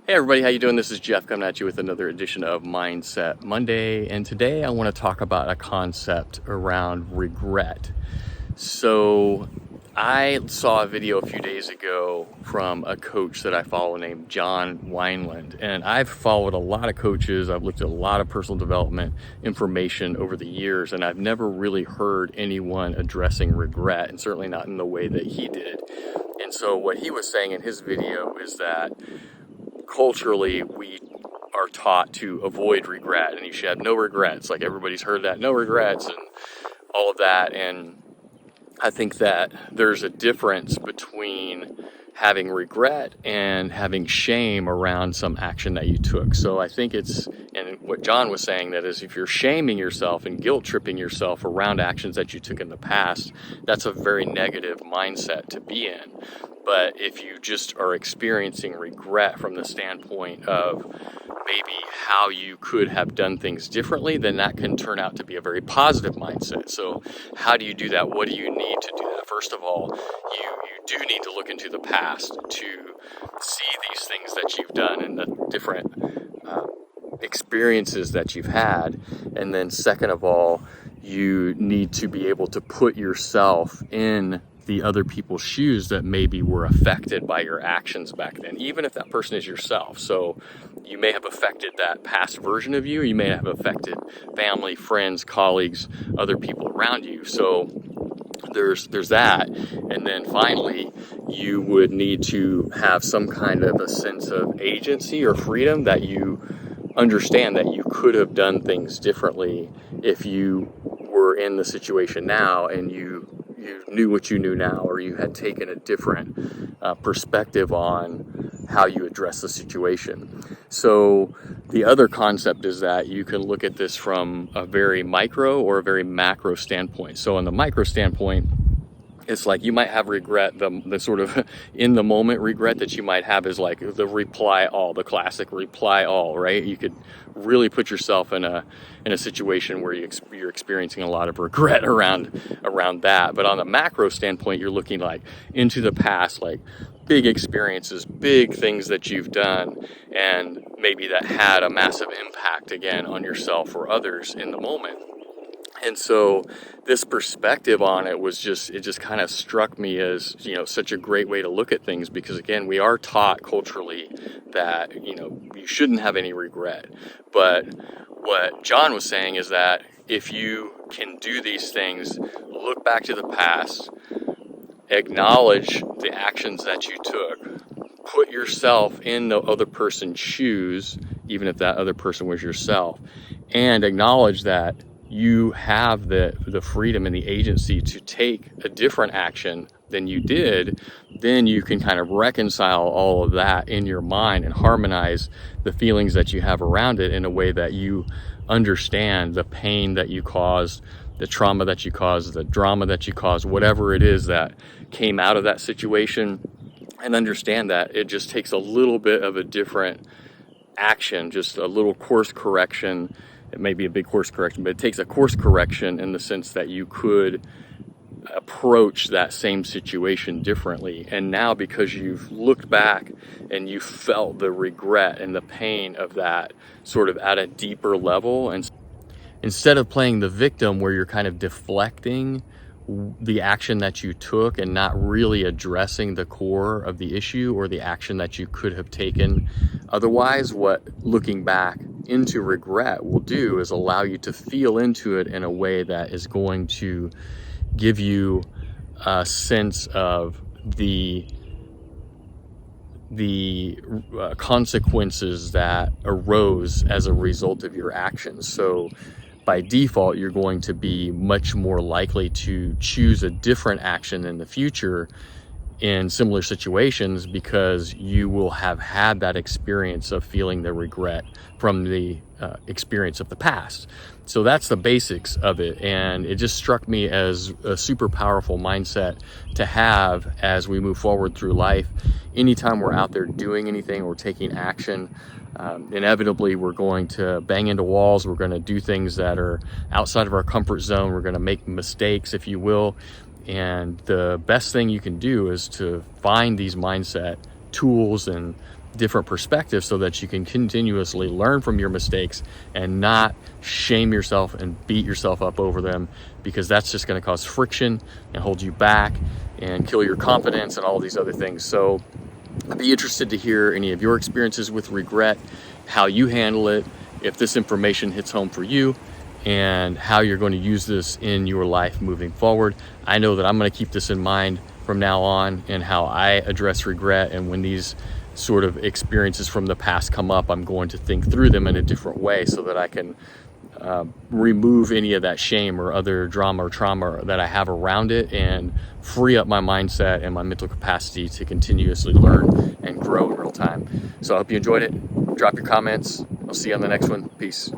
Hey everybody, how you doing? This is Jeff coming at you with another edition of Mindset Monday, and today I want to talk about a concept around regret. So I saw a video a few days ago from a coach that I follow named John Wineland, and I've followed a lot of coaches. I've looked at a lot of personal development information over the years, and I've never really heard anyone addressing regret, and certainly not in the way that he did. And so what he was saying in his video is that culturally we are taught to avoid regret, and you should have no regrets. Like, everybody's heard that, no regrets and all of that. And I think that there's a difference between having regret and having shame around some action that you took. So I think it's, and what John was saying, that is, if you're shaming yourself and guilt tripping yourself around actions that you took in the past, that's a very negative mindset to be in. But if you just are experiencing regret from the standpoint of maybe how you could have done things differently, then that can turn out to be a very positive mindset. So how do you do that? What do you need to do that? First of all, you do need to look into the past to see these things that you've done and the different experiences that you've had. And then second of all, you need to be able to put yourself in the other people's shoes that maybe were affected by your actions back then, even if that person is yourself. So you may have affected that past version of you, or you may have affected family, friends, colleagues, other people around you. So there's that. And then finally, you would need to have some kind of a sense of agency or freedom, that you understand that you could have done things differently if you were in the situation now and you knew what you knew now, or you had taken a different perspective on how you address the situation. So the other concept is that you can look at this from a very micro or a very macro standpoint. So on the micro standpoint, it's like you might have regret, the sort of in the moment regret that you might have is like the reply all, the classic reply all, right? You could really put yourself in a situation where you're experiencing a lot of regret around that. But on the macro standpoint, you're looking like into the past, like big experiences, big things that you've done, and maybe that had a massive impact again on yourself or others in the moment. And so this perspective on it just kind of struck me as, such a great way to look at things, because again, we are taught culturally that, you shouldn't have any regret. But what John was saying is that if you can do these things, look back to the past, acknowledge the actions that you took, put yourself in the other person's shoes, even if that other person was yourself, and acknowledge that you have the freedom and the agency to take a different action than you did, then you can kind of reconcile all of that in your mind and harmonize the feelings that you have around it in a way that you understand the pain that you caused, the trauma that you caused, the drama that you caused, whatever it is that came out of that situation, and understand that it just takes a little bit of a different action, just a little course correction. It may be a big course correction, but it takes a course correction in the sense that you could approach that same situation differently. And now, because you've looked back and you felt the regret and the pain of that sort of at a deeper level, and instead of playing the victim where you're kind of deflecting the action that you took and not really addressing the core of the issue or the action that you could have taken otherwise, what looking back into regret will do is allow you to feel into it in a way that is going to give you a sense of the consequences that arose as a result of your actions. So by default, you're going to be much more likely to choose a different action in the future in similar situations, because you will have had that experience of feeling the regret from the experience of the past. So that's the basics of it. And it just struck me as a super powerful mindset to have as we move forward through life. Anytime we're out there doing anything or taking action, inevitably we're going to bang into walls. We're going to do things that are outside of our comfort zone. We're going to make mistakes, if you will. And the best thing you can do is to find these mindset tools and different perspective so that you can continuously learn from your mistakes and not shame yourself and beat yourself up over them, because that's just going to cause friction and hold you back and kill your confidence and all these other things. So I'd be interested to hear any of your experiences with regret, how you handle it, if this information hits home for you, and how you're going to use this in your life moving forward. I know that I'm going to keep this in mind from now on, and how I address regret, and when these sort of experiences from the past come up, I'm going to think through them in a different way so that I can remove any of that shame or other drama or trauma that I have around it, and free up my mindset and my mental capacity to continuously learn and grow in real time. So I hope you enjoyed it. Drop your comments. I'll see you on the next one. Peace.